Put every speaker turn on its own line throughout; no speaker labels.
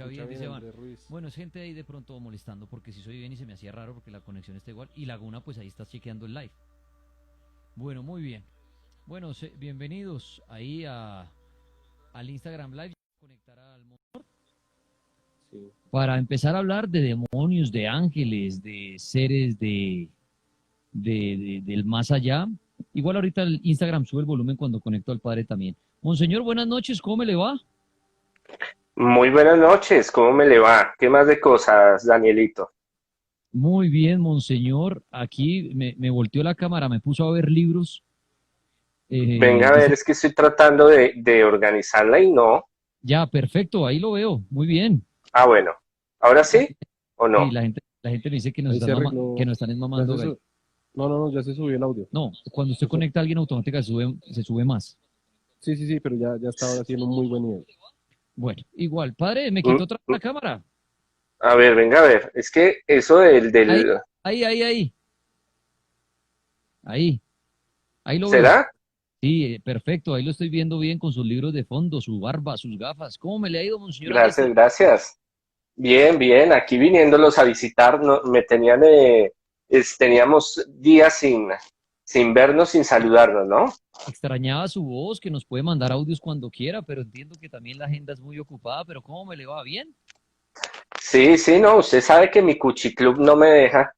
escucha
escucha
bien,
bien,
dice Van.
Andrés Ruiz.
Bueno, es gente ahí de pronto molestando porque si soy bien y se me hacía raro porque la conexión está igual. Y Laguna, pues ahí está chequeando el live. Bueno, muy bien. Bueno, bienvenidos ahí al Instagram Live. Conectar al
Sí.
para empezar a hablar de demonios, de ángeles, de seres del más allá. Igual ahorita el Instagram sube el volumen cuando conecto al padre también. Monseñor, buenas noches, ¿cómo me le va?
Muy buenas noches, ¿cómo me le va? ¿Qué más de cosas, Danielito?
Muy bien, monseñor. Aquí me volteó la cámara, me puso a ver libros.
Venga a ver,
Dice,
es que estoy tratando de organizarla y no.
ya, perfecto, ahí lo veo. Muy bien.
Ah, bueno, ¿ahora sí o
Sí,
no?
la gente me dice que
Ahí se
que
arregló.
nos están
Ya
mamando
se
gallo.
su- No, no, no, ya se subió el audio.
No, cuando usted
Eso-
conecta a alguien automáticamente se sube más.
Sí, sí, sí, pero ya está ahora sí en un muy buen nivel.
Bueno, igual, padre, me
Mm,
quitó otra vez
mm,
la cámara.
A ver, venga a ver. Es que eso
Ahí,
del...
ahí. Ahí, ahí lo veo.
¿Será?
Sí, perfecto, ahí lo estoy viendo bien con sus libros de fondo, su barba, sus gafas. ¿Cómo me le ha ido, monseñor Andrés?
Gracias, gracias. Bien, bien, aquí viniéndolos a visitar, me tenían, teníamos días sin vernos, sin saludarnos, ¿no?
Extrañaba su voz, que nos puede mandar audios cuando quiera, pero entiendo que también la agenda es muy ocupada, pero ¿cómo me le va? ¿Bien?
Sí, sí, no, usted sabe que mi cuchiclub no me deja.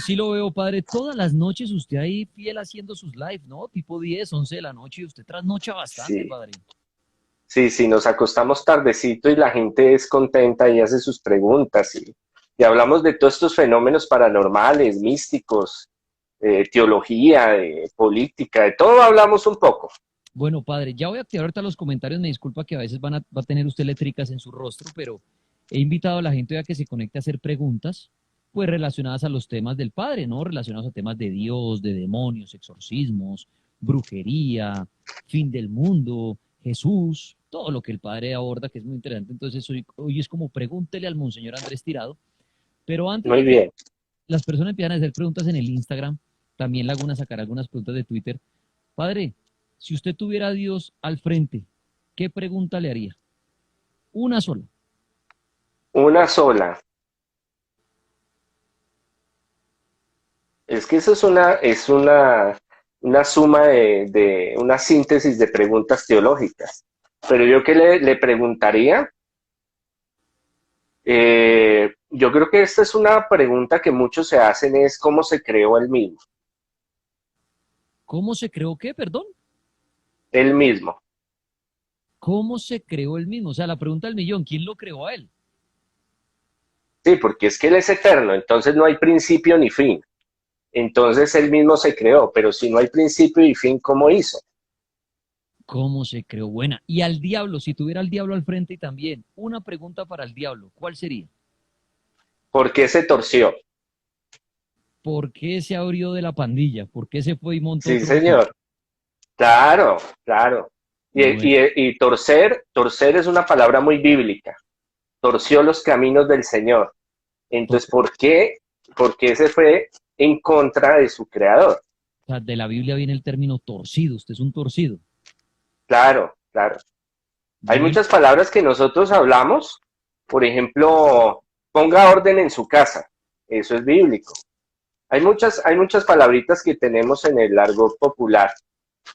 Sí lo veo, padre. Todas las noches usted ahí fiel haciendo sus lives, ¿no? Tipo 10, 11 de la noche y usted trasnocha bastante,
Sí,
padre.
sí, sí, nos acostamos tardecito y la gente es contenta y hace sus preguntas y hablamos de todos estos fenómenos paranormales, místicos, teología, política, de todo hablamos un poco.
Bueno, padre, ya voy a activar ahorita los comentarios. Me disculpa que a veces va a tener usted eléctricas en su rostro, pero he invitado a la gente a que se conecte a hacer preguntas, pues relacionadas a los temas del padre, ¿no? Relacionados a temas de Dios, de demonios, exorcismos, brujería, fin del mundo, Jesús, todo lo que el padre aborda, que es muy interesante. Entonces, hoy es como pregúntele al monseñor Andrés Tirado. Pero antes de
Muy
que
bien.
las personas empiezan a hacer preguntas en el Instagram, también Laguna sacará algunas preguntas de Twitter. Padre, si usted tuviera a Dios al frente, ¿qué pregunta le haría? Una sola.
Una sola. Es que eso una suma una síntesis de preguntas teológicas. Pero yo que le preguntaría, yo creo que esta es una pregunta que muchos se hacen, es cómo se creó el mismo.
¿Cómo se creó qué, perdón?
El mismo.
¿Cómo se creó el mismo? O sea, la pregunta del millón, ¿quién lo creó a él?
Sí, porque es que Él es eterno, entonces no hay principio ni fin. Entonces Él mismo se creó, pero si no hay principio y fin, ¿cómo hizo?
¿Cómo se creó? Buena. Y al diablo, si tuviera al diablo al frente y también, una pregunta para el diablo, ¿cuál sería?
¿Por qué se torció?
¿Por qué se abrió de la pandilla? ¿Por qué se fue y montó
Sí,
otro lío?
señor. Claro, claro.
Bueno,
Y torcer es una palabra muy bíblica. Torció los caminos del Señor. Entonces,
total.
¿por qué se fue en contra de su creador?
O sea, de la Biblia viene el término torcido, usted es un torcido.
Claro, claro. Hay
Bueno,
muchas palabras que nosotros hablamos. Por ejemplo, ponga orden en su casa. Eso es bíblico. Hay muchas palabritas que tenemos en el argot popular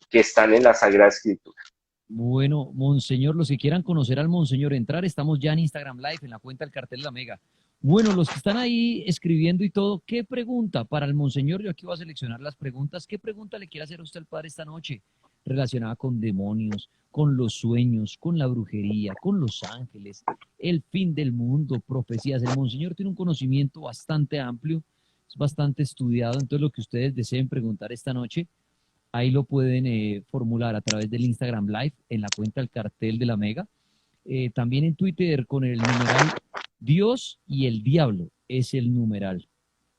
que están en la Sagrada Escritura.
bueno, Monseñor, los que quieran conocer al Monseñor, entrar, estamos ya en Instagram Live, en la cuenta del Cartel de la Mega. Bueno, los que están ahí escribiendo y todo, ¿qué pregunta para el Monseñor? Yo aquí voy a seleccionar las preguntas. ¿Qué pregunta le quiere hacer a usted al Padre esta noche? Relacionada con demonios, con los sueños, con la brujería, con los ángeles, el fin del mundo, profecías. El Monseñor tiene un conocimiento bastante amplio, es bastante estudiado, entonces lo que ustedes deseen preguntar esta noche ahí lo pueden formular a través del Instagram Live en la cuenta del cartel de la Mega. También en Twitter con el numeral Dios y el Diablo es el numeral.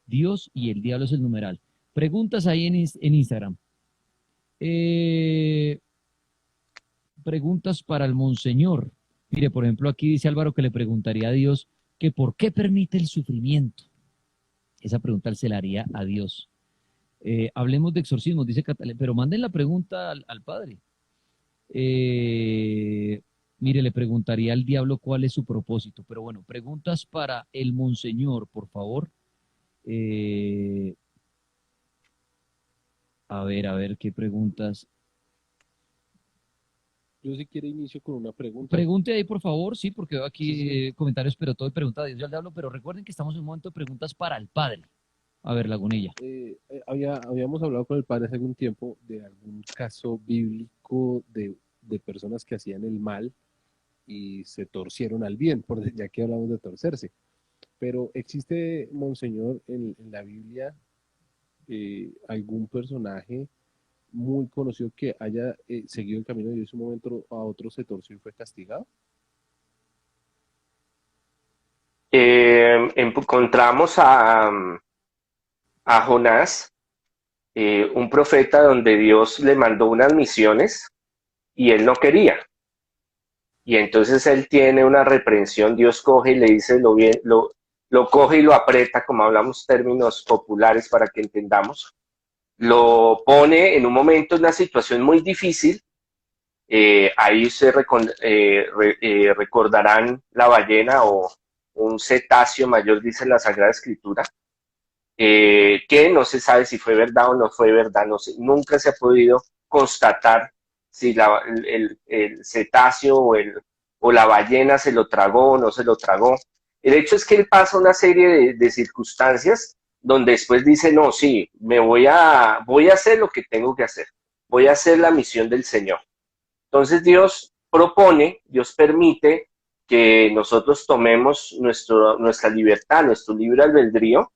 Dios y el Diablo es el numeral. Preguntas ahí en Instagram. Eh, preguntas para el Monseñor. Mire, por ejemplo, aquí dice Álvaro que le preguntaría a Dios que por qué permite el sufrimiento. Esa pregunta él se la haría a Dios. Hablemos de exorcismos, dice Catalina, pero manden la pregunta al padre. Eh, Mire, le preguntaría al diablo cuál es su propósito, pero bueno, preguntas para el monseñor, por favor. Eh, a ver, ¿qué preguntas?
Yo si quiere inicio con una pregunta.
Pregunte ahí, por favor, sí, porque veo aquí
Sí.
comentarios, pero todo es pregunta de Dios y al diablo, pero recuerden que estamos en un momento de preguntas para el Padre. A ver, Lagunilla.
Habíamos hablado con el padre hace algún tiempo de algún caso bíblico de personas que hacían el mal y se torcieron al bien, ya que hablamos de torcerse. Pero existe, monseñor, en la Biblia algún personaje muy conocido que haya seguido el camino de Dios y un momento a otro se torció y fue castigado.
Encontramos a Jonás, un profeta donde Dios le mandó unas misiones y él no quería. Y entonces él tiene una reprensión, Dios coge y le dice lo coge y lo aprieta, como hablamos términos populares para que entendamos, lo pone en un momento, en una situación muy difícil. Ahí recordarán la ballena o un cetáceo mayor, dice la Sagrada Escritura, que no se sabe si fue verdad o no fue verdad, no sé, nunca se ha podido constatar si el cetáceo o la ballena se lo tragó o no se lo tragó. El hecho es que él pasa una serie de circunstancias donde después dice, no, sí, voy a hacer lo que tengo que hacer, voy a hacer la misión del Señor. Entonces Dios propone, Dios permite que nosotros tomemos nuestra libertad, nuestro libre albedrío,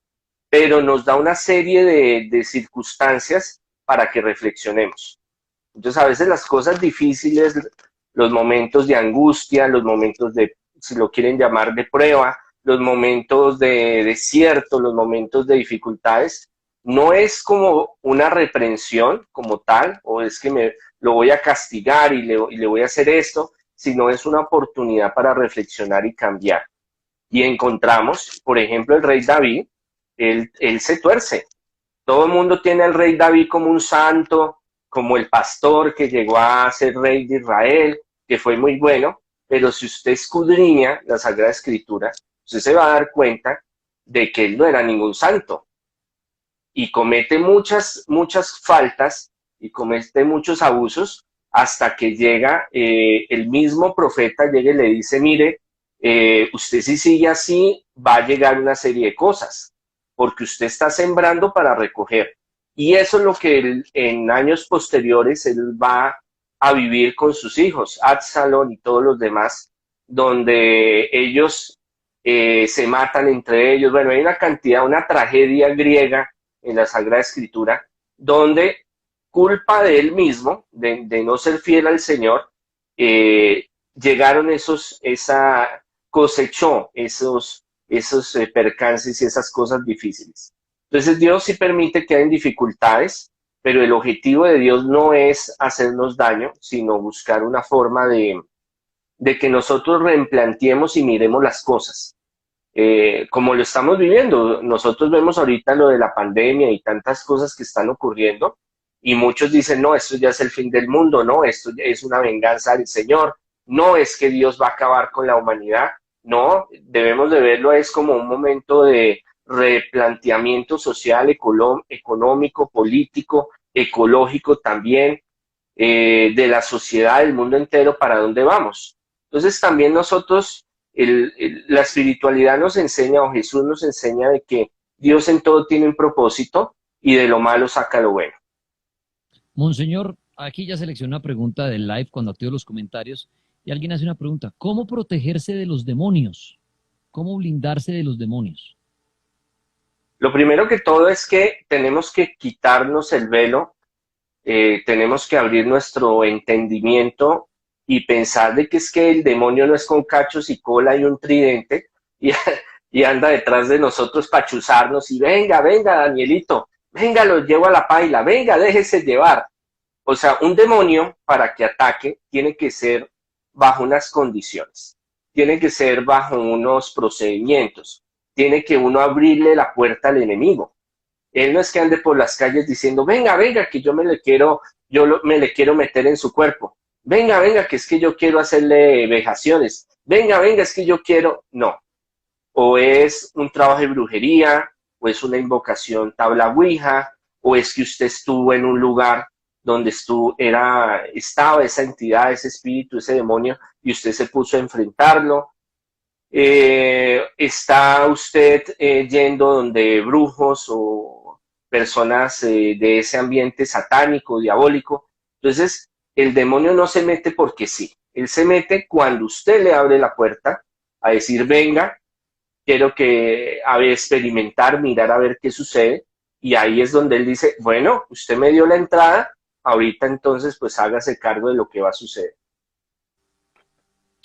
pero nos da una serie de circunstancias para que reflexionemos. Entonces, a veces las cosas difíciles, los momentos de angustia, los momentos de, si lo quieren llamar, de prueba, los momentos de desierto, los momentos de dificultades, no es como una reprensión como tal, o es que lo voy a castigar y le voy a hacer esto, sino es una oportunidad para reflexionar y cambiar. Y encontramos, por ejemplo, el rey David, él se tuerce. Todo el mundo tiene al rey David como un santo, como el pastor que llegó a ser rey de Israel, que fue muy bueno, pero si usted escudriña la Sagrada Escritura, usted se va a dar cuenta de que él no era ningún santo y comete muchas faltas y comete muchos abusos hasta que llega el mismo profeta, llega y le dice, mire, usted si sigue así va a llegar una serie de cosas, porque usted está sembrando para recoger. Y eso es lo que él, en años posteriores él va a vivir con sus hijos, Absalón y todos los demás, donde ellos se matan entre ellos. Bueno, hay una cantidad, una tragedia griega en la Sagrada Escritura, donde culpa de él mismo, de no ser fiel al Señor, llegaron cosechó esos percances y esas cosas difíciles. Entonces Dios sí permite que hayan dificultades, pero el objetivo de Dios no es hacernos daño, sino buscar una forma de que nosotros replanteemos y miremos las cosas. Como lo estamos viviendo, nosotros vemos ahorita lo de la pandemia y tantas cosas que están ocurriendo, y muchos dicen, no, esto ya es el fin del mundo, no, esto es una venganza del Señor, no es que Dios va a acabar con la humanidad, no, debemos de verlo es como un momento de replanteamiento social, económico, político, ecológico también, de la sociedad, del mundo entero, para dónde vamos. Entonces también nosotros, la espiritualidad nos enseña, o Jesús nos enseña, de que Dios en todo tiene un propósito y de lo malo saca lo bueno.
Monseñor, aquí ya seleccioné una pregunta del live cuando activo los comentarios y alguien hace una pregunta. ¿Cómo protegerse de los demonios? ¿Cómo blindarse de los demonios?
Lo primero que todo es que tenemos que quitarnos el velo, tenemos que abrir nuestro entendimiento y pensar de que es que el demonio no es con cachos y cola y un tridente y anda detrás de nosotros para chuzarnos y venga, Danielito, venga, los llevo a la paila, venga, déjese llevar. O sea, un demonio para que ataque tiene que ser bajo unas condiciones, tiene que ser bajo unos procedimientos, tiene que uno abrirle la puerta al enemigo. Él no es que ande por las calles diciendo, venga, que yo me le quiero meter en su cuerpo. venga, venga, que es que yo quiero hacerle vejaciones, venga, venga, es que yo quiero, no. O es un trabajo de brujería, o es una invocación tabla ouija, o es que usted estuvo en un lugar donde estaba esa entidad, ese espíritu, ese demonio, y usted se puso a enfrentarlo. Está usted yendo donde brujos o personas de ese ambiente satánico, diabólico. Entonces, el demonio no se mete porque sí. Él se mete cuando usted le abre la puerta a decir, venga, quiero experimentar, mirar a ver qué sucede. Y ahí es donde él dice, bueno, usted me dio la entrada, ahorita entonces pues hágase cargo de lo que va a suceder.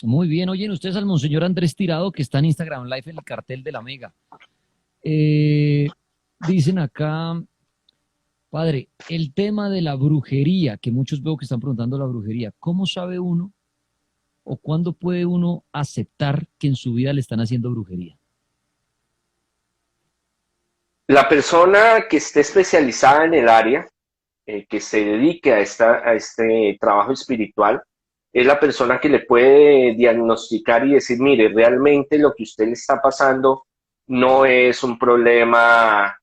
Muy bien, oyen ustedes al monseñor Andrés Tirado, que está en Instagram Live en el cartel de la Mega. Dicen acá, padre, el tema de la brujería, que muchos veo que están preguntando la brujería, ¿cómo sabe uno o cuándo puede uno aceptar que en su vida le están haciendo brujería?
La persona que esté especializada en el área, que se dedique a este trabajo espiritual, es la persona que le puede diagnosticar y decir, mire, realmente lo que usted le está pasando no es un problema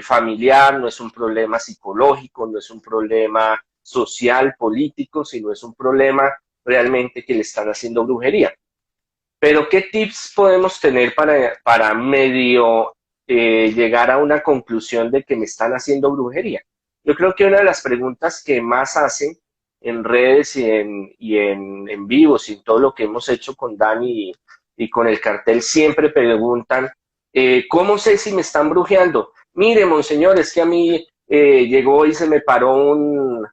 familiar, no es un problema psicológico, no es un problema social, político, sino es un problema realmente que le están haciendo brujería. Pero ¿qué tips podemos tener para medio llegar a una conclusión de que me están haciendo brujería? Yo creo que una de las preguntas que más hacen en redes en vivos y en todo lo que hemos hecho con Dani y con el cartel, siempre preguntan, ¿cómo sé si me están brujeando? Mire, monseñor, es que a mí llegó y se me paró un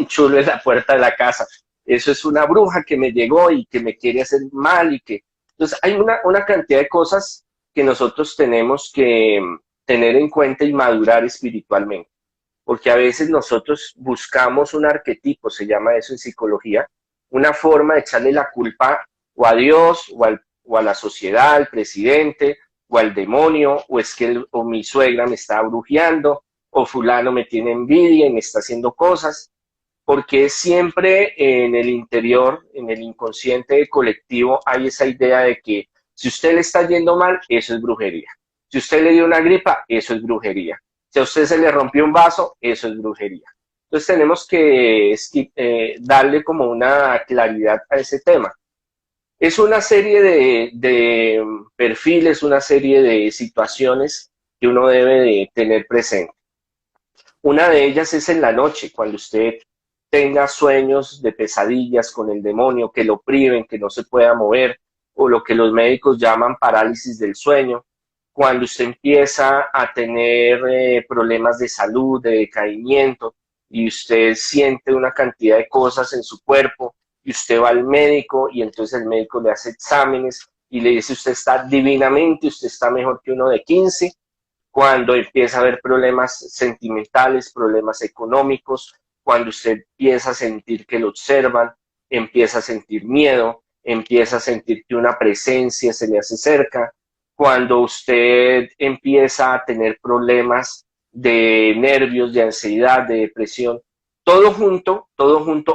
chulo en la puerta de la casa. Eso es una bruja que me llegó y que me quiere hacer mal Entonces hay una cantidad de cosas que nosotros tenemos que tener en cuenta y madurar espiritualmente, porque a veces nosotros buscamos un arquetipo, se llama eso en psicología, una forma de echarle la culpa o a Dios o a la sociedad, al presidente o al demonio, o es que o mi suegra me está brujeando, o fulano me tiene envidia y me está haciendo cosas, porque siempre en el interior, en el inconsciente colectivo, hay esa idea de que si usted le está yendo mal, eso es brujería. Si usted le dio una gripa, eso es brujería. Si a usted se le rompió un vaso, eso es brujería. Entonces tenemos que darle como una claridad a ese tema. Es una serie de perfiles, una serie de situaciones que uno debe de tener presente. Una de ellas es en la noche, cuando usted tenga sueños de pesadillas con el demonio, que lo priven, que no se pueda mover, o lo que los médicos llaman parálisis del sueño, cuando usted empieza a tener problemas de salud, de decaimiento, y usted siente una cantidad de cosas en su cuerpo, y usted va al médico, y entonces el médico le hace exámenes, y le dice, usted está divinamente, usted está mejor que uno de 15, cuando empieza a haber problemas sentimentales, problemas económicos, cuando usted empieza a sentir que lo observan, empieza a sentir miedo, empieza a sentir que una presencia se le hace cerca, cuando usted empieza a tener problemas de nervios, de ansiedad, de depresión, todo junto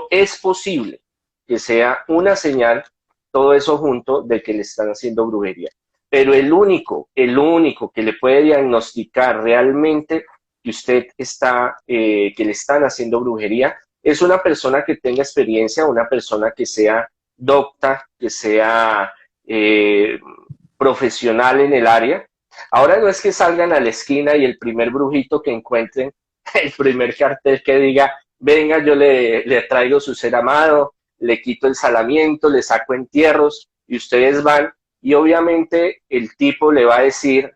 es posible que sea una señal, todo eso junto, de que le están haciendo brujería. Pero el único que le puede diagnosticar realmente que usted que le están haciendo brujería, es una persona que tenga experiencia, una persona que sea docta, que sea profesional en el área. Ahora no es que salgan a la esquina y el primer brujito que encuentren, el primer cartel que diga, venga, yo le traigo su ser amado, le quito el salamiento, le saco entierros, y ustedes van, y obviamente el tipo le va a decir,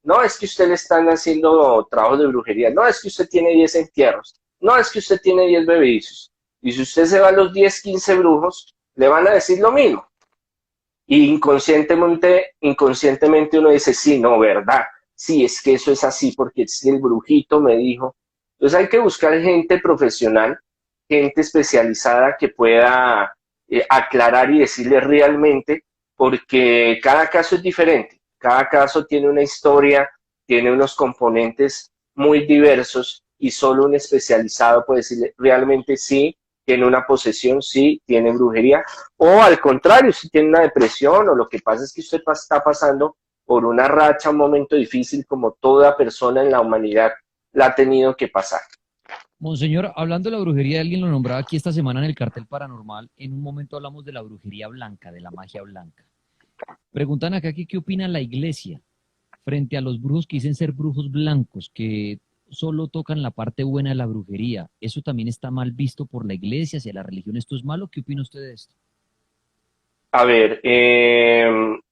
no, es que usted le están haciendo trabajo de brujería, no, es que usted tiene 10 entierros, no, es que usted tiene 10 bebedizos. Y si usted se va a los 10, 15 brujos, le van a decir lo mismo. Y inconscientemente uno dice, sí, no, verdad, sí, es que eso es así, porque es que el brujito me dijo. Entonces hay que buscar gente profesional, gente especializada que pueda aclarar y decirle realmente, porque cada caso es diferente, cada caso tiene una historia, tiene unos componentes muy diversos, y solo un especializado puede decirle realmente sí, tiene una posesión, sí, tiene brujería, o al contrario, si tiene una depresión, o lo que pasa es que usted está pasando por una racha, un momento difícil, como toda persona en la humanidad la ha tenido que pasar.
Monseñor, hablando de la brujería, alguien lo nombraba aquí esta semana en el cartel paranormal. En un momento hablamos de la brujería blanca, de la magia blanca. Preguntan acá que qué opina la iglesia frente a los brujos que dicen ser brujos blancos, que solo tocan la parte buena de la brujería. ¿Eso también está mal visto por la iglesia, hacia la religión? ¿Esto es malo? ¿Qué opina usted de esto?
A ver, en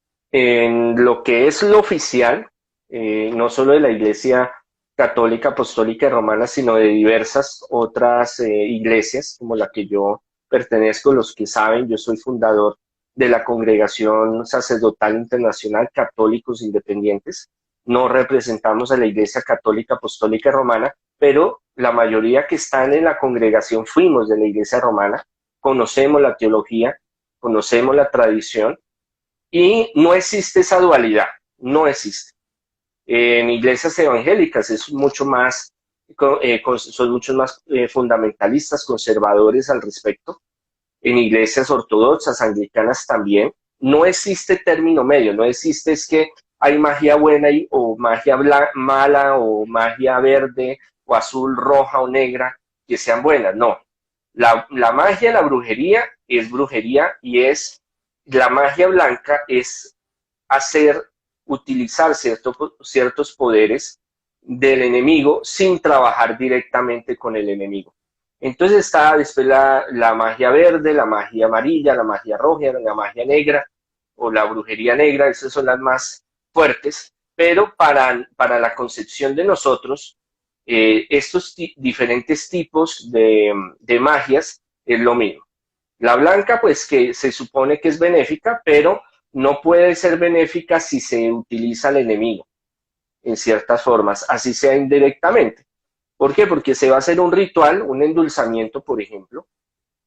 lo que es lo oficial, no solo de la Iglesia Católica, Apostólica y Romana, sino de diversas otras iglesias, como la que yo pertenezco, los que saben, yo soy fundador de la Congregación Sacerdotal Internacional Católicos Independientes. No representamos a la Iglesia Católica, Apostólica y Romana, pero la mayoría que están en la congregación fuimos de la Iglesia Romana, conocemos la teología, conocemos la tradición y no existe esa dualidad, no existe. En iglesias evangélicas es mucho más, son mucho más fundamentalistas, conservadores al respecto. En iglesias ortodoxas, anglicanas también, no existe término medio, no existe es que hay magia buena o magia mala o magia verde o azul, roja o negra que sean buenas, no. La magia, la brujería y es, la magia blanca es utilizar ciertos poderes del enemigo sin trabajar directamente con el enemigo. Entonces está después la magia verde, la magia amarilla, la magia roja, la magia negra o la brujería negra, esas son las más fuertes, pero para la concepción de nosotros, estos diferentes tipos de magias es lo mismo. La blanca, pues que se supone que es benéfica, pero no puede ser benéfica si se utiliza al enemigo en ciertas formas, así sea indirectamente. ¿Por qué? Porque se va a hacer un ritual, un endulzamiento, por ejemplo,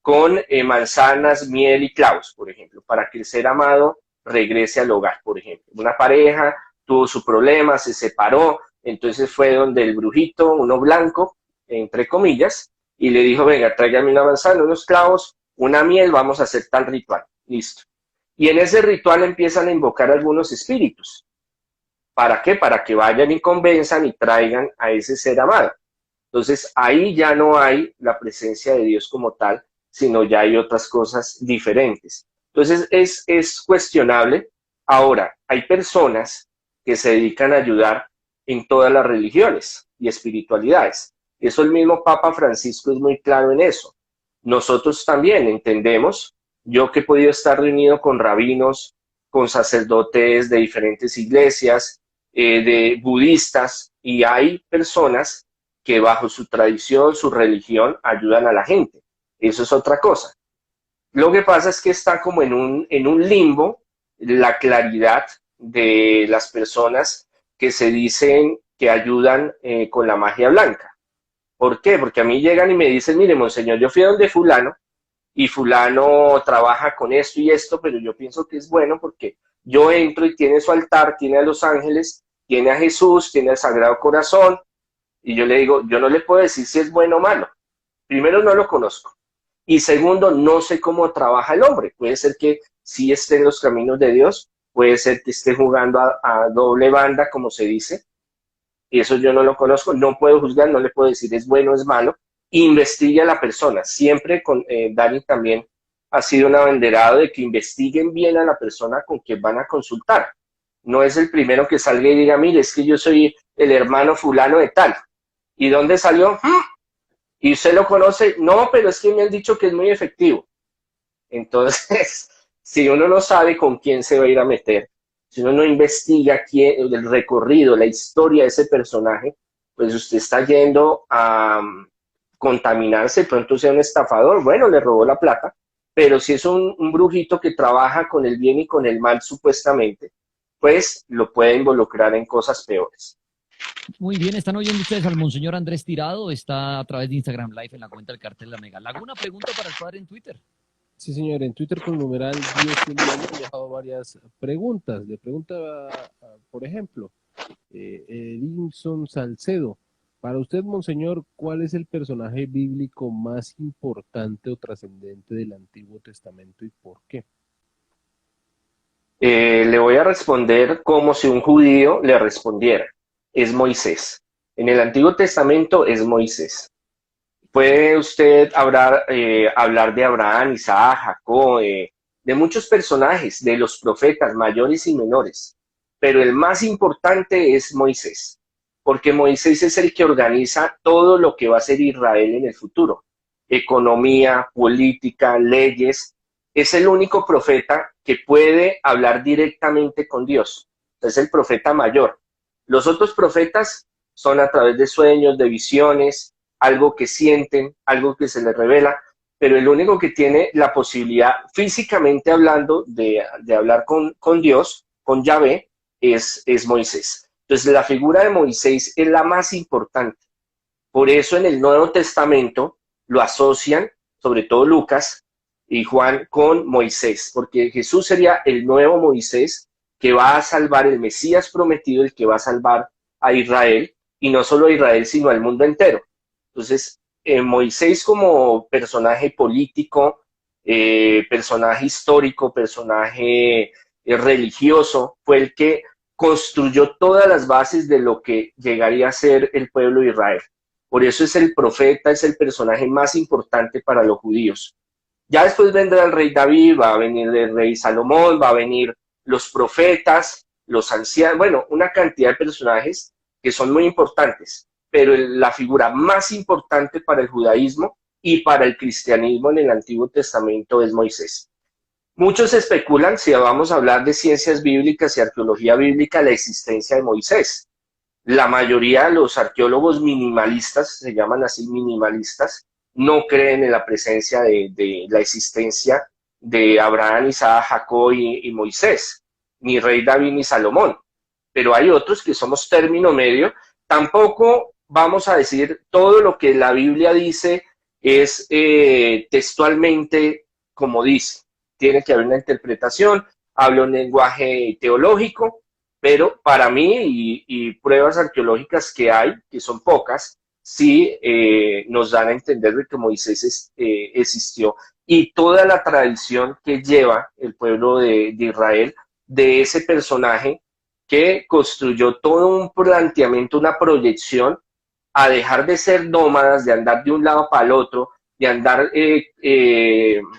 con manzanas, miel y clavos, por ejemplo, para que el ser amado regrese al hogar, por ejemplo. Una pareja tuvo su problema, se separó, entonces fue donde el brujito, uno blanco, entre comillas, y le dijo, venga, tráigame una manzana, unos clavos, una miel, vamos a hacer tal ritual. Listo. Y en ese ritual empiezan a invocar algunos espíritus. ¿Para qué? Para que vayan y convenzan y traigan a ese ser amado. Entonces ahí ya no hay la presencia de Dios como tal, sino ya hay otras cosas diferentes. Entonces es cuestionable. Ahora, hay personas que se dedican a ayudar en todas las religiones y espiritualidades. Eso el mismo Papa Francisco es muy claro en eso. Nosotros también entendemos, yo que he podido estar reunido con rabinos, con sacerdotes de diferentes iglesias, de budistas, y hay personas que bajo su tradición, su religión, ayudan a la gente. Eso es otra cosa. Lo que pasa es que está como en un limbo la claridad de las personas que se dicen que ayudan con la magia blanca. ¿Por qué? Porque a mí llegan y me dicen, mire, monseñor, yo fui a donde fulano y fulano trabaja con esto y esto, pero yo pienso que es bueno porque yo entro y tiene su altar, tiene a los ángeles, tiene a Jesús, tiene al Sagrado Corazón, y yo le digo, yo no le puedo decir si es bueno o malo. Primero, no lo conozco. Y segundo, no sé cómo trabaja el hombre. Puede ser que sí esté en los caminos de Dios, puede ser que esté jugando a doble banda, como se dice, y eso yo no lo conozco, no puedo juzgar, no le puedo decir es bueno o es malo. Investigue a la persona. Siempre con Dani también ha sido un abanderado de que investiguen bien a la persona con quien van a consultar. No es el primero que salga y diga, mire, es que yo soy el hermano fulano de tal. ¿Y dónde salió? ¿Y usted lo conoce? No, pero es que me han dicho que es muy efectivo. Entonces, si uno no sabe con quién se va a ir a meter, si uno no investiga el recorrido, la historia de ese personaje, pues usted está yendo a contaminarse, pronto sea un estafador, bueno, le robó la plata, pero si es un brujito que trabaja con el bien y con el mal supuestamente, pues lo puede involucrar en cosas peores.
Muy bien, están oyendo ustedes al Monseñor Andrés Tirado, está a través de Instagram Live en la cuenta del Cartel de la Mega. ¿Alguna pregunta para el padre en Twitter?
Sí, señor, en Twitter con numeral 10 he dejado varias preguntas. Le pregunta, por ejemplo, Edinson Salcedo, Para usted, monseñor, ¿cuál es el personaje bíblico más importante o trascendente del Antiguo Testamento y por qué?
Le voy a responder como si un judío le respondiera. Es Moisés. En el Antiguo Testamento es Moisés. Puede usted hablar de Abraham, Isaac, Jacob, de muchos personajes, de los profetas mayores y menores, pero el más importante es Moisés, porque Moisés es el que organiza todo lo que va a ser Israel en el futuro, economía, política, leyes. Es el único profeta que puede hablar directamente con Dios, es el profeta mayor. Los otros profetas son a través de sueños, de visiones, algo que sienten, algo que se les revela, pero el único que tiene la posibilidad, físicamente hablando, de hablar con Dios, con Yahvé, es Moisés. Entonces, la figura de Moisés es la más importante. Por eso en el Nuevo Testamento lo asocian, sobre todo Lucas y Juan, con Moisés, porque Jesús sería el nuevo Moisés que va a salvar, el Mesías prometido, el que va a salvar a Israel, y no solo a Israel, sino al mundo entero. Entonces, Moisés como personaje político, personaje histórico, personaje religioso, fue el que construyó todas las bases de lo que llegaría a ser el pueblo de Israel. Por eso es el profeta, es el personaje más importante para los judíos. Ya después vendrá el rey David, va a venir el rey Salomón, va a venir los profetas, los ancianos, bueno, una cantidad de personajes que son muy importantes, pero la figura más importante para el judaísmo y para el cristianismo en el Antiguo Testamento es Moisés. Muchos especulan, si vamos a hablar de ciencias bíblicas y arqueología bíblica, la existencia de Moisés. La mayoría de los arqueólogos minimalistas, se llaman así minimalistas, no creen en la presencia de la existencia de Abraham, Isaac, Jacob y Moisés, ni rey David ni Salomón. Pero hay otros que somos término medio. Tampoco vamos a decir todo lo que la Biblia dice es textualmente como dice. Tiene que haber una interpretación, habla un lenguaje teológico, pero para mí y pruebas arqueológicas que hay, que son pocas, sí nos dan a entender de que Moisés existió y toda la tradición que lleva el pueblo de Israel de ese personaje que construyó todo un planteamiento, una proyección a dejar de ser nómadas, de andar de un lado para el otro, de andar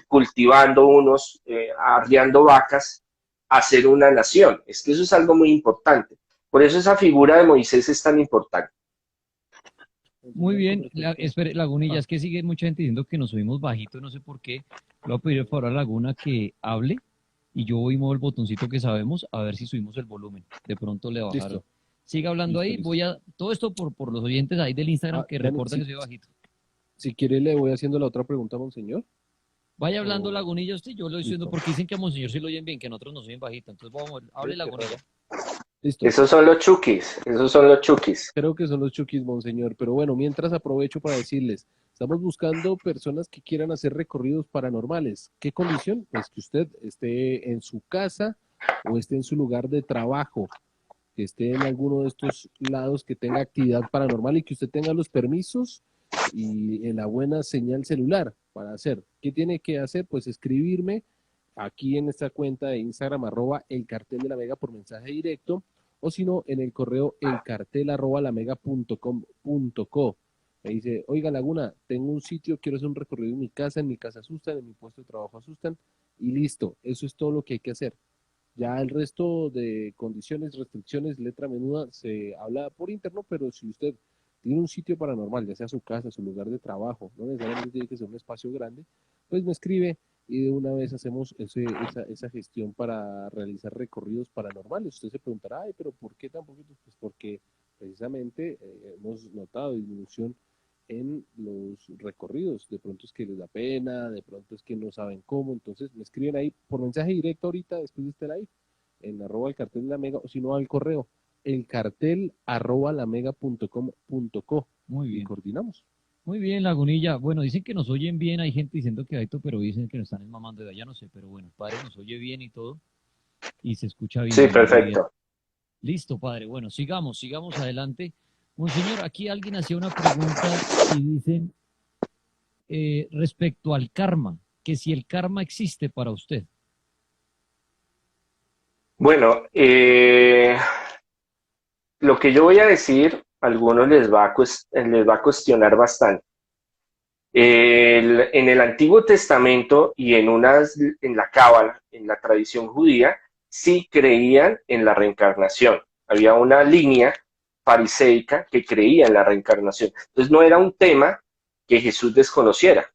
cultivando unos, arriando vacas, a ser una nación. Es que eso es algo muy importante. Por eso esa figura de Moisés es tan importante.
Muy bien, espere, Lagunilla, es que sigue mucha gente diciendo que nos oímos bajito, no sé por qué. Le voy a pedir por favor a Laguna que hable y yo voy y muevo el botoncito que sabemos a ver si subimos el volumen. De pronto le bajaron.
Listo.
Siga hablando ahí,
Listo.
voy a, todo esto por los oyentes ahí del Instagram que
Dani,
recuerdan
sí.
que soy bajito.
Si quiere, le voy haciendo la otra pregunta, monseñor.
Vaya hablando Lagunilla usted, yo lo estoy diciendo
Listo.
porque dicen que a Monseñor sí lo oyen bien, que nosotros nos oyen bajito. Entonces vamos, hable Lagunilla.
Listo.
Esos son los chukis, esos son los chukis.
Creo que son los chukis, monseñor. Pero bueno, mientras aprovecho para decirles, estamos buscando personas que quieran hacer recorridos paranormales. ¿Qué condición? Pues que usted esté en su casa o esté en su lugar de trabajo, que esté en alguno de estos lados que tenga actividad paranormal y que usted tenga los permisos y en la buena señal celular para hacer. ¿Qué tiene que hacer? Pues escribirme aquí en esta cuenta de Instagram, @elcarteldelamega por mensaje directo, o si no, en el correo elcartel@lamega.com.co. Me dice, oiga Laguna, tengo un sitio, quiero hacer un recorrido en mi casa asustan, en mi puesto de trabajo asustan, y listo, eso es todo lo que hay que hacer. Ya el resto de condiciones, restricciones, letra menuda, se habla por interno, pero si usted tiene un sitio paranormal, ya sea su casa, su lugar de trabajo, no necesariamente tiene que ser un espacio grande, pues me escribe y de una vez hacemos esa gestión para realizar recorridos paranormales. Usted se preguntará, ay, pero ¿por qué tan poquito? Pues porque precisamente hemos notado disminución en los recorridos. De pronto es que les da pena, de pronto es que no saben cómo, entonces me escriben ahí por mensaje directo ahorita después de estar ahí, en @elcartel de la mega, o si no al correo, elcartel@lamega.com.co.
Muy
Y
bien.
coordinamos.
Muy bien, Lagunilla. Bueno, dicen que nos oyen bien, hay gente diciendo que bajito, pero dicen que nos están mamando de allá, no sé, pero bueno, padre nos oye bien y todo, y se escucha bien.
Sí,
muy bien.
perfecto.
Listo, padre. Bueno, sigamos adelante. Monseñor, aquí alguien hacía una pregunta y dicen respecto al karma, que si el karma existe para usted.
Bueno, lo que yo voy a decir, a algunos les va a cuestionar bastante. En el Antiguo Testamento y en la Cábala, en la tradición judía, sí creían en la reencarnación. Había una línea fariseica que creía en la reencarnación. Entonces no era un tema que Jesús desconociera.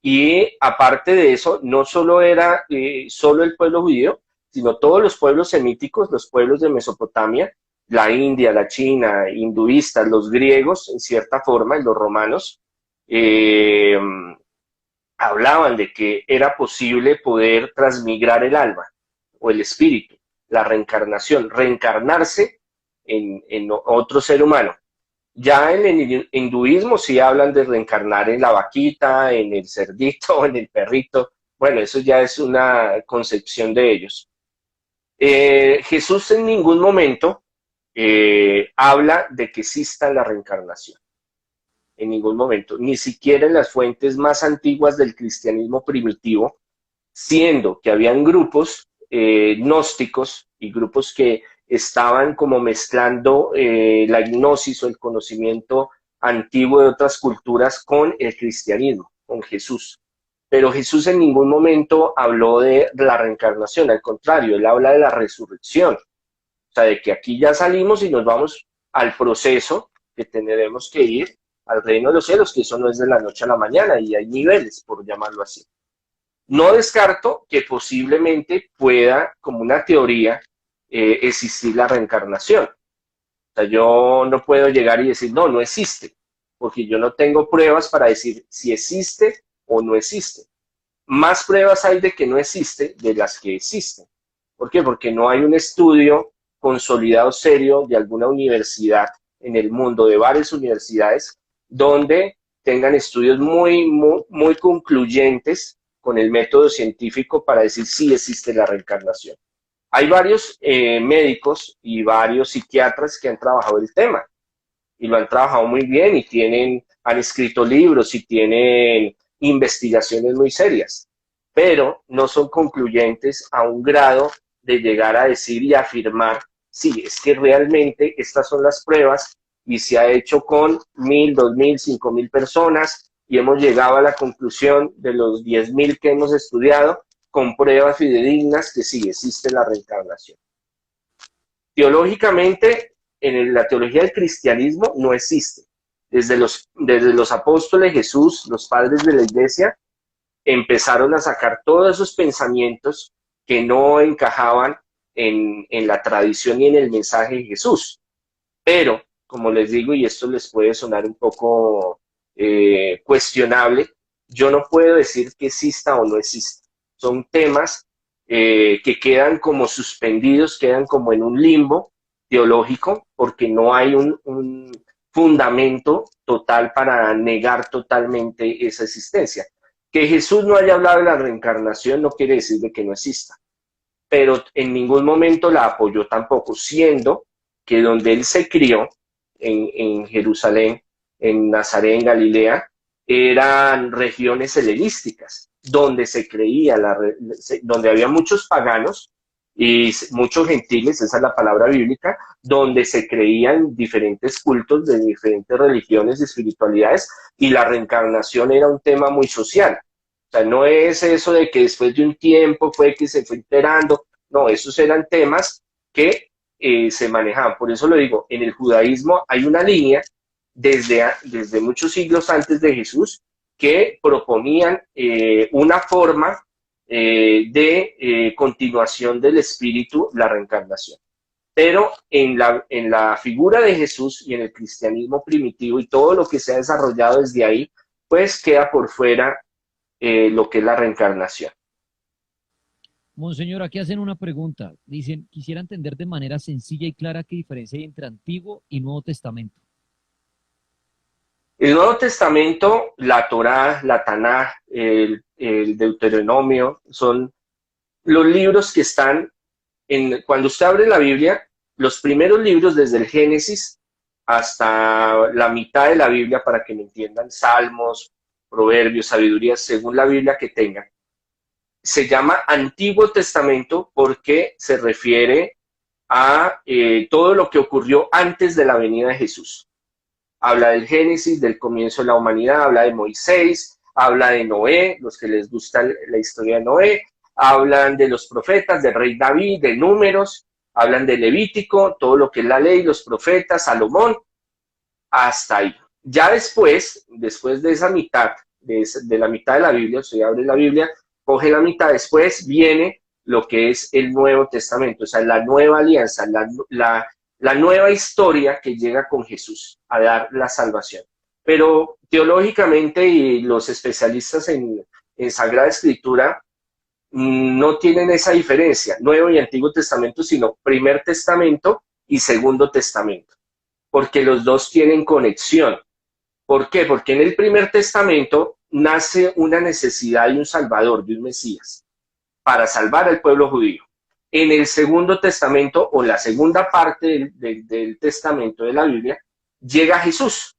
Y aparte de eso, no solo era solo el pueblo judío, sino todos los pueblos semíticos, los pueblos de Mesopotamia, la India, la China, hinduistas, los griegos, en cierta forma, y los romanos, eh, hablaban de que era posible poder transmigrar el alma o el espíritu, la reencarnación, reencarnarse en otro ser humano. Ya en el hinduismo sí hablan de reencarnar en la vaquita, en el cerdito, en el perrito. Bueno, eso ya es una concepción de ellos. Jesús en ningún momento habla de que exista la reencarnación. En ningún momento. Ni siquiera en las fuentes más antiguas del cristianismo primitivo, siendo que habían grupos gnósticos y grupos que estaban como mezclando la gnosis o el conocimiento antiguo de otras culturas con el cristianismo, con Jesús. Pero Jesús en ningún momento habló de la reencarnación, al contrario, él habla de la resurrección, o sea, de que aquí ya salimos y nos vamos al proceso que tendremos que ir al reino de los cielos, que eso no es de la noche a la mañana y hay niveles, por llamarlo así. No descarto que posiblemente pueda, como una teoría, existir la reencarnación. O sea, yo no puedo llegar y decir, no, no existe, porque yo no tengo pruebas para decir si existe o no existe. Más pruebas hay de que no existe de las que existen. ¿Por qué? Porque no hay un estudio consolidado serio de alguna universidad en el mundo, de varias universidades, donde tengan estudios muy concluyentes con el método científico para decir si existe la reencarnación. Hay varios médicos y varios psiquiatras que han trabajado el tema y lo han trabajado muy bien y han escrito libros y tienen investigaciones muy serias, pero no son concluyentes a un grado de llegar a decir y afirmar, sí, es que realmente estas son las pruebas y se ha hecho con 1.000, 2.000, 5.000 personas y hemos llegado a la conclusión de los 10.000 que hemos estudiado con pruebas fidedignas que sí existe la reencarnación. Teológicamente, en la teología del cristianismo no existe. Desde los apóstoles Jesús, los padres de la iglesia, empezaron a sacar todos esos pensamientos que no encajaban en la tradición y en el mensaje de Jesús. Pero, como les digo, y esto les puede sonar un poco cuestionable, yo no puedo decir que exista o no exista. Son temas que quedan como suspendidos, quedan como en un limbo teológico, porque no hay un fundamento total para negar totalmente esa existencia. Que Jesús no haya hablado de la reencarnación no quiere decir de que no exista, pero en ningún momento la apoyó tampoco, siendo que donde él se crió, en Jerusalén, en Nazaret, en Galilea, eran regiones helenísticas, donde se creía, donde había muchos paganos y muchos gentiles, esa es la palabra bíblica, donde se creían diferentes cultos de diferentes religiones y espiritualidades, y la reencarnación era un tema muy social. O sea, no es eso de que después de un tiempo fue que se fue enterando, no, esos eran temas que se manejaban. Por eso lo digo, en el judaísmo hay una línea desde muchos siglos antes de Jesús que proponían una forma de continuación del espíritu, la reencarnación. Pero en la figura de Jesús y en el cristianismo primitivo y todo lo que se ha desarrollado desde ahí, pues queda por fuera lo que es la reencarnación.
Monseñor, aquí hacen una pregunta. Dicen, quisiera entender de manera sencilla y clara qué diferencia hay entre Antiguo y Nuevo Testamento.
El Nuevo Testamento, la Torá, la Tanaj, el Deuteronomio, son los libros que están cuando usted abre la Biblia, los primeros libros desde el Génesis hasta la mitad de la Biblia, para que me entiendan, Salmos, Proverbios, Sabiduría, según la Biblia que tengan, se llama Antiguo Testamento porque se refiere a todo lo que ocurrió antes de la venida de Jesús. Habla del Génesis, del comienzo de la humanidad, habla de Moisés, habla de Noé, los que les gusta la historia de Noé, hablan de los profetas, del rey David, de Números, hablan de Levítico, todo lo que es la ley, los profetas, Salomón, hasta ahí. Ya después de esa mitad, de la mitad de la Biblia, usted abre la Biblia, coge la mitad, después viene lo que es el Nuevo Testamento, o sea, la nueva alianza, la nueva historia que llega con Jesús a dar la salvación. Pero teológicamente, y los especialistas en Sagrada Escritura no tienen esa diferencia, Nuevo y Antiguo Testamento, sino Primer Testamento y Segundo Testamento, porque los dos tienen conexión. ¿Por qué? Porque en el Primer Testamento nace una necesidad de un Salvador, de un Mesías, para salvar al pueblo judío. En el Segundo Testamento, o la segunda parte del Testamento de la Biblia, llega Jesús.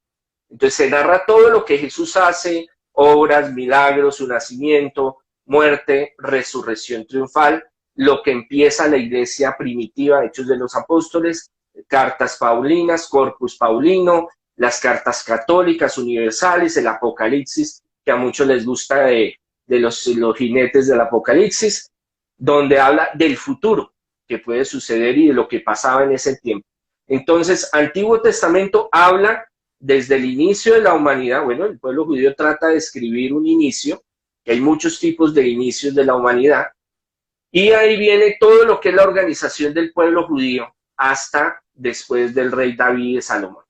Entonces se narra todo lo que Jesús hace, obras, milagros, su nacimiento, muerte, resurrección triunfal, lo que empieza la iglesia primitiva, Hechos de los Apóstoles, cartas paulinas, Corpus Paulino, las cartas católicas universales, el Apocalipsis, que a muchos les gusta de los jinetes del Apocalipsis, donde habla del futuro que puede suceder y de lo que pasaba en ese tiempo. Entonces, Antiguo Testamento habla desde el inicio de la humanidad. Bueno, el pueblo judío trata de escribir un inicio, que hay muchos tipos de inicios de la humanidad, y ahí viene todo lo que es la organización del pueblo judío hasta después del rey David y de Salomón.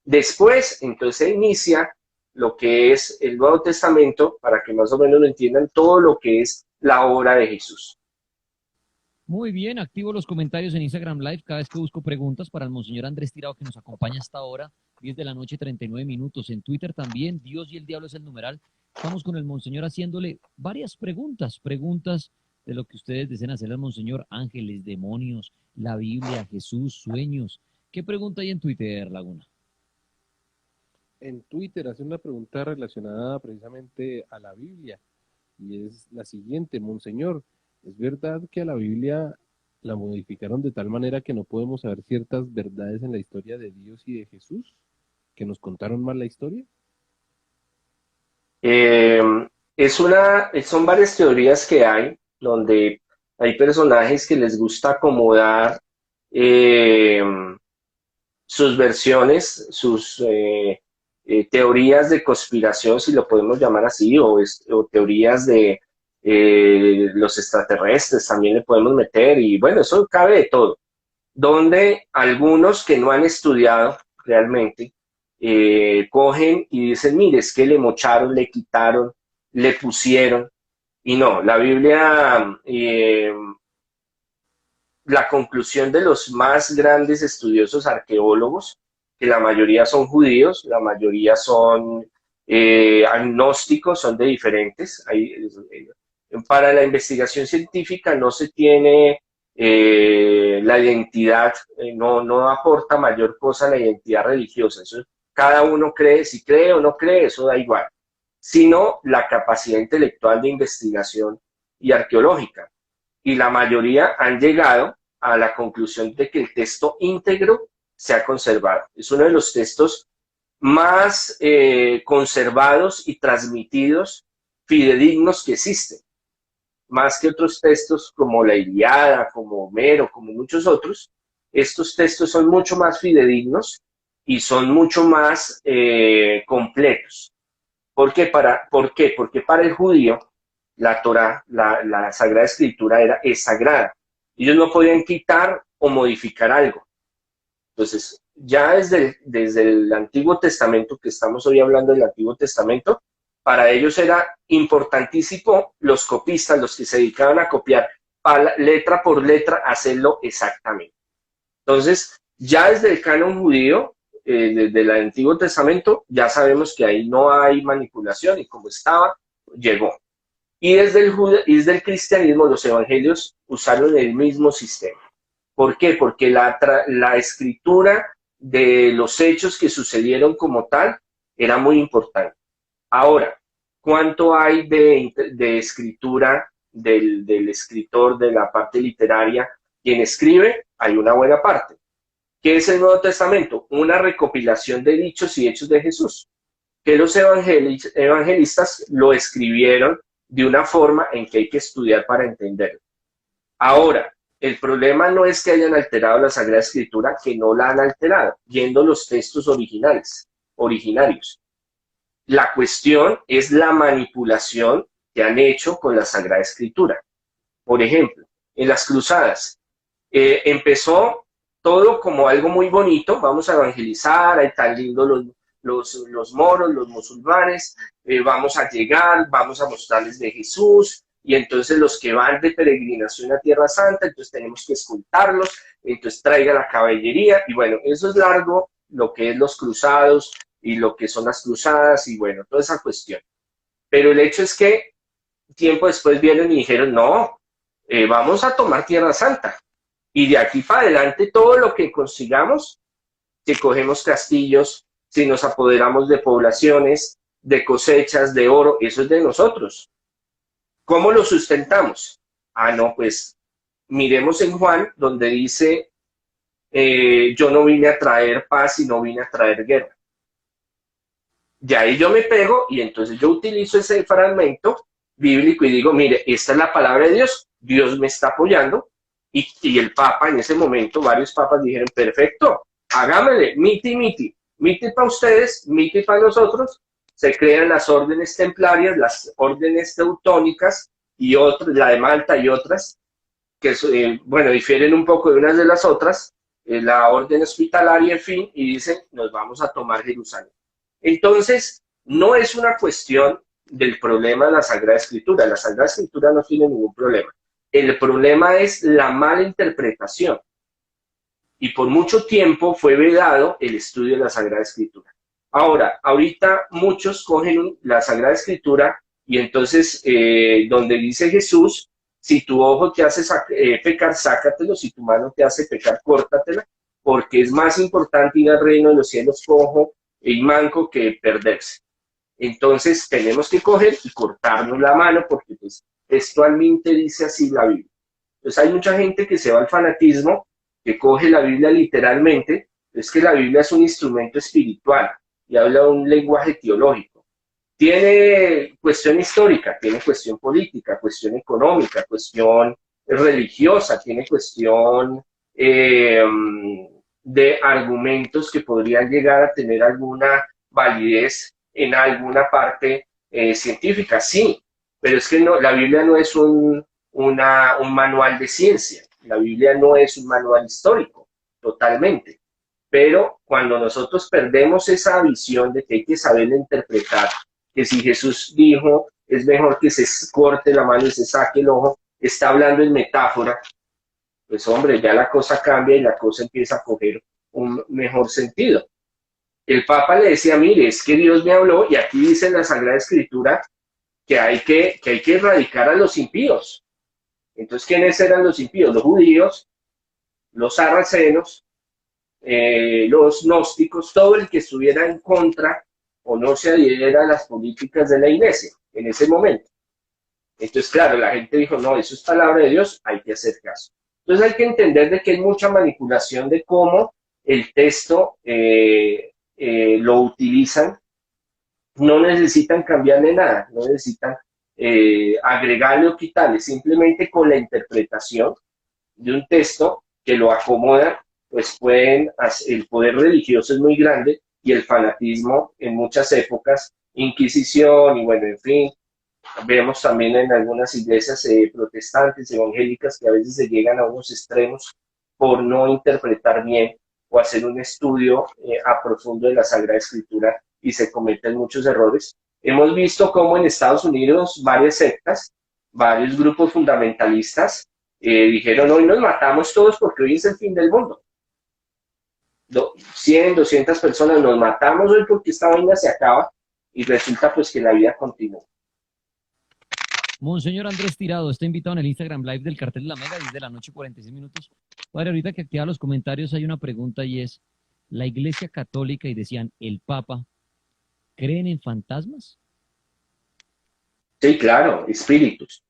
Después, entonces, se inicia lo que es el Nuevo Testamento, para que más o menos lo entiendan, todo lo que es la obra de Jesús.
Muy bien, activo los comentarios en Instagram Live cada vez que busco preguntas para el Monseñor Andrés Tirado, que nos acompaña hasta ahora, 10 de la noche, 39 minutos. En Twitter también, Dios y el Diablo es el numeral. Estamos con el Monseñor haciéndole varias preguntas de lo que ustedes desean hacerle al Monseñor: ángeles, demonios, la Biblia, Jesús, sueños. ¿Qué pregunta hay en Twitter, Laguna?
En Twitter hace una pregunta relacionada precisamente a la Biblia, y es la siguiente: Monseñor, ¿es verdad que a la Biblia la modificaron de tal manera que no podemos saber ciertas verdades en la historia de Dios y de Jesús? ¿Que nos contaron mal la historia?
Son varias teorías que hay, donde hay personajes que les gusta acomodar sus versiones, sus teorías de conspiración, si lo podemos llamar así, o teorías de los extraterrestres también le podemos meter, y bueno, eso cabe de todo, donde algunos que no han estudiado realmente cogen y dicen: mire, es que le mocharon, le quitaron, le pusieron. Y no, la Biblia, la conclusión de los más grandes estudiosos arqueólogos, que la mayoría son judíos, la mayoría son agnósticos, son de diferentes. Para la investigación científica no se tiene la identidad, no aporta mayor cosa la identidad religiosa. Eso, cada uno cree, si cree o no cree, eso da igual, sino la capacidad intelectual de investigación y arqueológica. Y la mayoría han llegado a la conclusión de que el texto íntegro se ha conservado. Es uno de los textos más conservados y transmitidos, fidedignos, que existen. Más que otros textos como la Ilíada, como Homero, como muchos otros, estos textos son mucho más fidedignos y son mucho más completos. ¿Por qué? Porque para el judío la Torá, la Sagrada Escritura es sagrada. Ellos no podían quitar o modificar algo. Entonces, ya desde el Antiguo Testamento, que estamos hoy hablando del Antiguo Testamento, para ellos era importantísimo los copistas, los que se dedicaban a copiar letra por letra, hacerlo exactamente. Entonces, ya desde el canon judío, desde el Antiguo Testamento, ya sabemos que ahí no hay manipulación, y como estaba, llegó. Y desde el cristianismo, los evangelios usaron el mismo sistema. ¿Por qué? Porque la escritura de los hechos que sucedieron como tal era muy importante. Ahora, ¿cuánto hay de escritura del escritor, de la parte literaria? Quien escribe, hay una buena parte. ¿Qué es el Nuevo Testamento? Una recopilación de dichos y hechos de Jesús, que los evangelistas lo escribieron de una forma en que hay que estudiar para entenderlo. Ahora, el problema no es que hayan alterado la Sagrada Escritura, que no la han alterado, viendo los textos originarios. La cuestión es la manipulación que han hecho con la Sagrada Escritura. Por ejemplo, en las cruzadas, empezó todo como algo muy bonito, vamos a evangelizar, hay tan lindos los moros, los musulmanes, vamos a llegar, vamos a mostrarles de Jesús, y entonces los que van de peregrinación a Tierra Santa, entonces tenemos que escoltarlos, entonces traiga la caballería, y bueno, eso es largo, lo que es los cruzados, y lo que son las cruzadas, y bueno, toda esa cuestión. Pero el hecho es que tiempo después vienen y dijeron, no, vamos a tomar Tierra Santa, y de aquí para adelante todo lo que consigamos, si cogemos castillos, si nos apoderamos de poblaciones, de cosechas, de oro, eso es de nosotros. ¿Cómo lo sustentamos? Ah, no, pues miremos en Juan, donde dice, yo no vine a traer paz y no vine a traer guerra. De ahí yo me pego y entonces yo utilizo ese fragmento bíblico y digo, mire, esta es la palabra de Dios, Dios me está apoyando, y el Papa en ese momento, varios papas dijeron, perfecto, hagámosle, miti para ustedes, miti para nosotros, se crean las órdenes templarias, las órdenes teutónicas y otras, la de Malta y otras, que bueno, difieren un poco de unas de las otras, la orden hospitalaria, en fin, y dicen, nos vamos a tomar Jerusalén. Entonces, no es una cuestión del problema de la Sagrada Escritura no tiene ningún problema. El problema es la mala interpretación. Y por mucho tiempo fue vedado el estudio de la Sagrada Escritura. Ahora, ahorita muchos cogen la Sagrada Escritura y entonces donde dice Jesús, si tu ojo te hace pecar, sácatelo, si tu mano te hace pecar, córtatela, porque es más importante ir al reino de los cielos cojo y manco que perderse. Entonces tenemos que coger y cortarnos la mano porque pues, textualmente dice así la Biblia. Entonces hay mucha gente que se va al fanatismo, que coge la Biblia literalmente, es que la Biblia es un instrumento espiritual y habla un lenguaje teológico. Tiene cuestión histórica, tiene cuestión política, cuestión económica, cuestión religiosa, tiene cuestión de argumentos que podrían llegar a tener alguna validez en alguna parte científica, sí, pero es que no, la Biblia no es un manual de ciencia, la Biblia no es un manual histórico, totalmente. Pero cuando nosotros perdemos esa visión de que hay que saberla interpretar, que si Jesús dijo, es mejor que se corte la mano y se saque el ojo, está hablando en metáfora, pues hombre, ya la cosa cambia y la cosa empieza a coger un mejor sentido. El Papa le decía, mire, es que Dios me habló y aquí dice en la Sagrada Escritura que hay que erradicar a los impíos. Entonces, ¿quiénes eran los impíos? Los judíos, los sarracenos, los gnósticos, todo el que estuviera en contra o no se adhiriera a las políticas de la iglesia en ese momento. Entonces, claro, la gente dijo, no, eso es palabra de Dios, hay que hacer caso. Entonces hay que entender de que hay mucha manipulación de cómo el texto lo utilizan. No necesitan cambiarle nada, no necesitan agregarle o quitarle, simplemente con la interpretación de un texto que lo acomoda, pues pueden, el poder religioso es muy grande y el fanatismo en muchas épocas, Inquisición y bueno, en fin, vemos también en algunas iglesias protestantes, evangélicas, que a veces se llegan a unos extremos por no interpretar bien o hacer un estudio a profundo de la Sagrada Escritura y se cometen muchos errores. Hemos visto cómo en Estados Unidos varias sectas, varios grupos fundamentalistas dijeron, hoy nos matamos todos porque hoy es el fin del mundo. 100, 200 personas nos matamos hoy porque esta vaina se acaba y resulta pues que la vida continúa.
Monseñor Andrés Tirado está invitado en el Instagram Live del Cartel de la Mega, 10 de la noche, 46 minutos. Padre, ahorita que activa los comentarios hay una pregunta y es, la Iglesia Católica y decían el Papa, ¿creen en fantasmas?
Sí, claro, espíritus.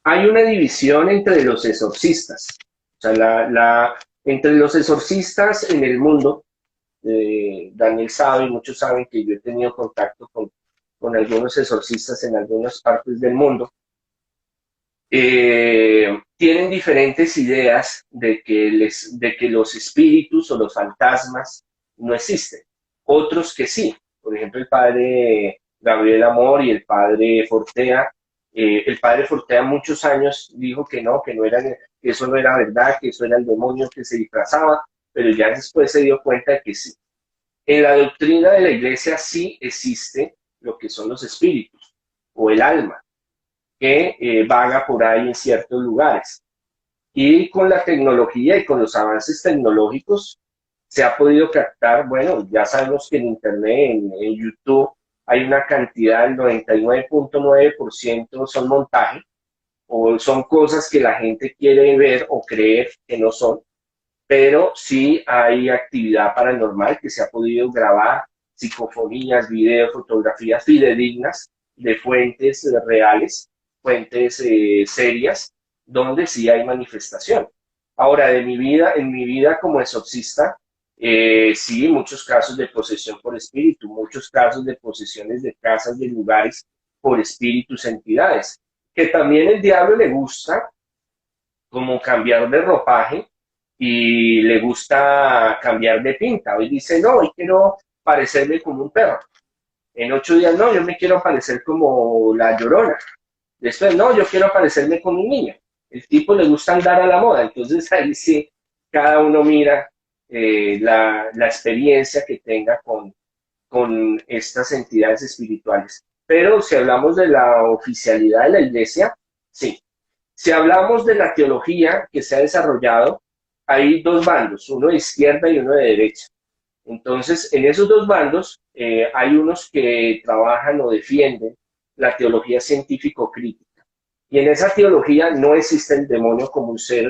Hay una división entre los exorcistas. O sea, entre los exorcistas en el mundo, Daniel sabe, muchos saben que yo he tenido contacto con algunos exorcistas en algunas partes del mundo. Tienen diferentes ideas de que los espíritus o los fantasmas no existen. Otros que sí. Por ejemplo, el padre Gabriel Amor y el padre Fortea. El padre Fortea muchos años dijo que no era, que eso no era verdad, que eso era el demonio que se disfrazaba, pero ya después se dio cuenta de que sí. En la doctrina de la iglesia sí existe lo que son los espíritus o el alma que vaga por ahí en ciertos lugares. Y con la tecnología y con los avances tecnológicos se ha podido captar, bueno, ya sabemos que en Internet, en YouTube, hay una cantidad del 99.9% son montaje o son cosas que la gente quiere ver o creer que no son, pero sí hay actividad paranormal que se ha podido grabar, psicofonías, videos, fotografías fidedignas de fuentes reales, fuentes serias, donde sí hay manifestación. Ahora, en mi vida como exorcista, sí, muchos casos de posesión por espíritu, muchos casos de posesiones de casas, de lugares por espíritus, entidades, que también el diablo le gusta como cambiar de ropaje y le gusta cambiar de pinta. Hoy dice, no, hoy quiero parecerme como un perro. En 8 días, no, yo me quiero parecer como la Llorona. Después, no, yo quiero parecerme como un niño. El tipo le gusta andar a la moda. Entonces ahí sí, cada uno mira la experiencia que tenga con estas entidades espirituales. Pero si hablamos de la oficialidad de la iglesia, sí. Si hablamos de la teología que se ha desarrollado, hay dos bandos, uno de izquierda y uno de derecha. Entonces, en esos dos bandos hay unos que trabajan o defienden la teología científico-crítica. Y en esa teología no existe el demonio como un ser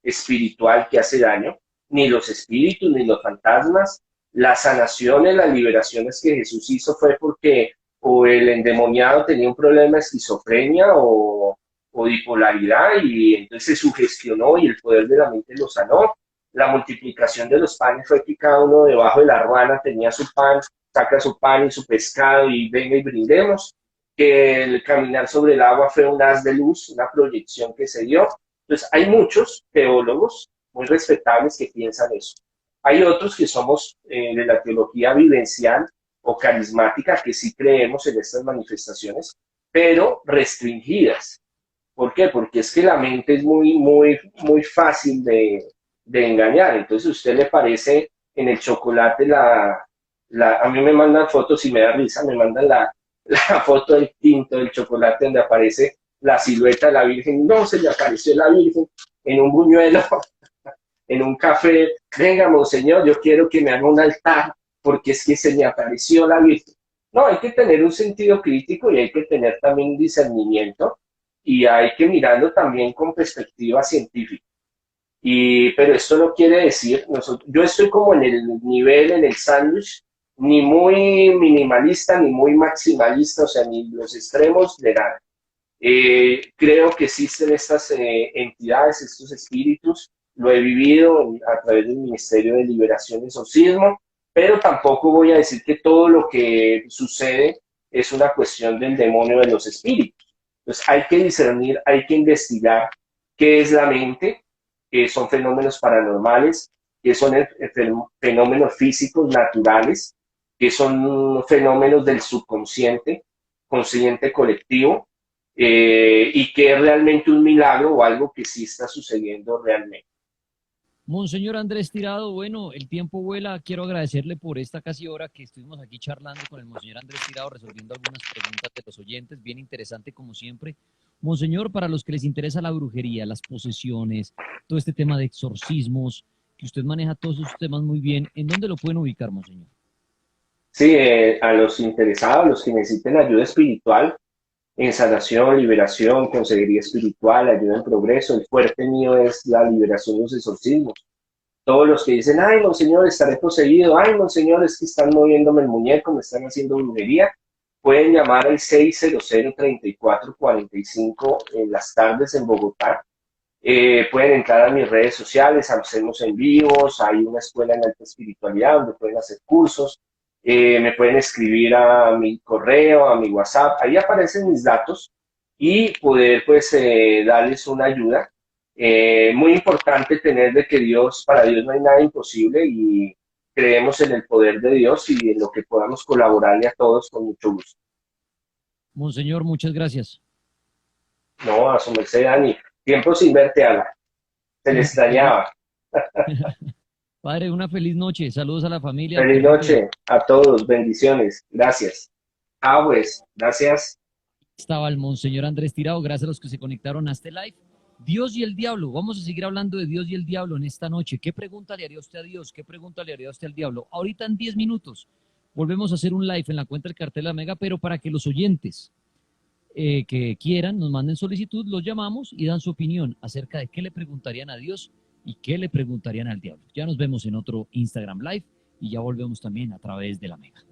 espiritual que hace daño, ni los espíritus, ni los fantasmas. Las sanaciones, las liberaciones que Jesús hizo fue porque o el endemoniado tenía un problema de esquizofrenia o bipolaridad y entonces se sugestionó y el poder de la mente lo sanó. La multiplicación de los panes fue que cada uno debajo de la ruana tenía su pan, saca su pan y su pescado y venga y brindemos. Que el caminar sobre el agua fue un haz de luz, una proyección que se dio. Entonces hay muchos teólogos muy respetables que piensan eso. Hay otros que somos de la teología vivencial o carismática que sí creemos en estas manifestaciones, pero restringidas. ¿Por qué? Porque es que la mente es muy fácil de engañar. Entonces, a usted le parece en el chocolate a mí me mandan fotos y me da risa, me mandan la foto del tinto del chocolate donde aparece la silueta de la Virgen. No, se le apareció la Virgen en un buñuelo, en un café. Venga, monseñor, yo quiero que me haga un altar porque es que se me apareció la Virgen. No, hay que tener un sentido crítico y hay que tener también un discernimiento y hay que mirarlo también con perspectiva científica. Pero esto no quiere decir, yo estoy como en el nivel, en el sándwich, ni muy minimalista, ni muy maximalista, o sea, ni los extremos de nada. Creo que existen estas entidades, estos espíritus, lo he vivido a través del Ministerio de Liberación y Exorcismo, pero tampoco voy a decir que todo lo que sucede es una cuestión del demonio de los espíritus. Entonces hay que discernir, hay que investigar qué es la mente, qué son fenómenos paranormales, qué son fenómenos físicos naturales, qué son fenómenos del subconsciente, consciente colectivo, y qué es realmente un milagro o algo que sí está sucediendo realmente.
Monseñor Andrés Tirado, bueno, el tiempo vuela. Quiero agradecerle por esta casi hora que estuvimos aquí charlando con el Monseñor Andrés Tirado, resolviendo algunas preguntas de los oyentes. Bien interesante, como siempre. Monseñor, para los que les interesa la brujería, las posesiones, todo este tema de exorcismos, que usted maneja todos esos temas muy bien, ¿en dónde lo pueden ubicar, Monseñor?
Sí, a los interesados, los que necesiten ayuda espiritual, en sanación, liberación, consejería espiritual, ayuda en progreso. El fuerte mío es la liberación de los exorcismos. Todos los que dicen, ay, monseñor, estaré poseído, ay, monseñor, es que están moviéndome el muñeco, me están haciendo brujería, pueden llamar al 600-3445 en las tardes en Bogotá. Pueden entrar a mis redes sociales, hacemos en vivos, hay una escuela en alta espiritualidad donde pueden hacer cursos, me pueden escribir a mi correo, a mi WhatsApp, ahí aparecen mis datos y poder pues darles una ayuda. Muy importante tener de que Dios, para Dios no hay nada imposible y creemos en el poder de Dios y en lo que podamos colaborarle a todos con mucho gusto.
Monseñor, muchas gracias.
No, a su merced, Dani. Tiempo sin verte, Ala. Se le extrañaba.
Padre, una feliz noche. Saludos a la familia.
Feliz noche a todos. Bendiciones. Gracias. Pues, gracias.
Estaba el Monseñor Andrés Tirado. Gracias a los que se conectaron a este live. Dios y el diablo. Vamos a seguir hablando de Dios y el diablo en esta noche. ¿Qué pregunta le haría usted a Dios? ¿Qué pregunta le haría usted al diablo? Ahorita en 10 minutos volvemos a hacer un live en la cuenta del Cartel de la Mega, pero para que los oyentes que quieran nos manden solicitud, los llamamos y dan su opinión acerca de qué le preguntarían a Dios y qué le preguntarían al diablo. Ya nos vemos en otro Instagram Live y ya volvemos también a través de la Mega.